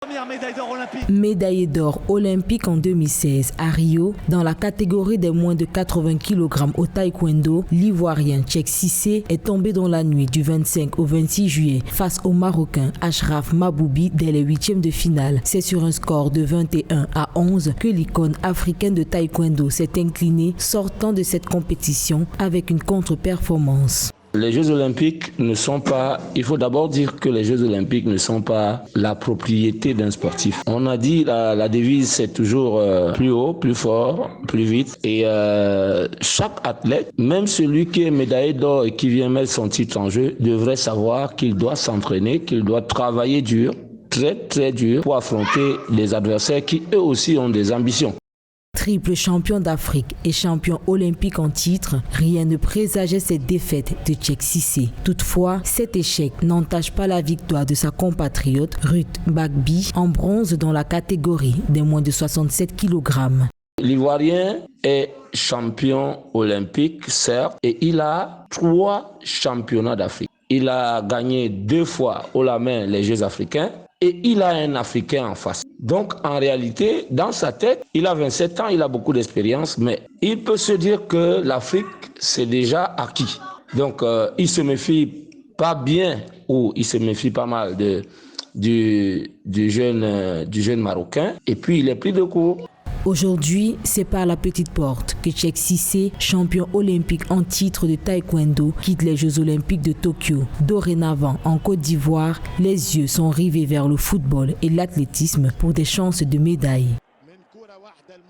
Première médaille d'or olympique. Médaillé d'or olympique en 2016 à Rio, dans la catégorie des moins de 80 kg au taekwondo, l'Ivoirien Tchèque Cissé est tombé dans la nuit du 25 au 26 juillet face au Marocain Achraf Maboubi dès les huitièmes de finale. C'est sur un score de 21-11 que l'icône africaine de taekwondo s'est inclinée, sortant de cette compétition avec une contre-performance. Les Jeux Olympiques ne sont pas, il faut d'abord dire que les Jeux Olympiques ne sont pas la propriété d'un sportif. On a dit la devise c'est toujours plus haut, plus fort, plus vite. Et chaque athlète, même celui qui est médaillé d'or et qui vient mettre son titre en jeu, devrait savoir qu'il doit s'entraîner, qu'il doit travailler dur, très dur pour affronter les adversaires qui eux aussi ont des ambitions. Triple champion d'Afrique et champion olympique en titre, rien ne présageait cette défaite de Tchèque Cissé. Toutefois, cet échec n'entache pas la victoire de sa compatriote Ruth Bagby en bronze dans la catégorie des moins de 67 kg. L'Ivoirien est champion olympique, certes, et il a 3 championnats d'Afrique. Il a gagné 2 fois haut la main les Jeux africains et il a un Africain en face. Donc, en réalité, dans sa tête, il a 27 ans, il a beaucoup d'expérience, mais il peut se dire que l'Afrique, c'est déjà acquis. Donc, il se méfie pas bien ou il se méfie pas mal du jeune Marocain et puis il est pris de court. Aujourd'hui, c'est par la petite porte que Tchèque Cissé, champion olympique en titre de taekwondo, quitte les Jeux olympiques de Tokyo. Dorénavant, en Côte d'Ivoire, les yeux sont rivés vers le football et l'athlétisme pour des chances de médailles.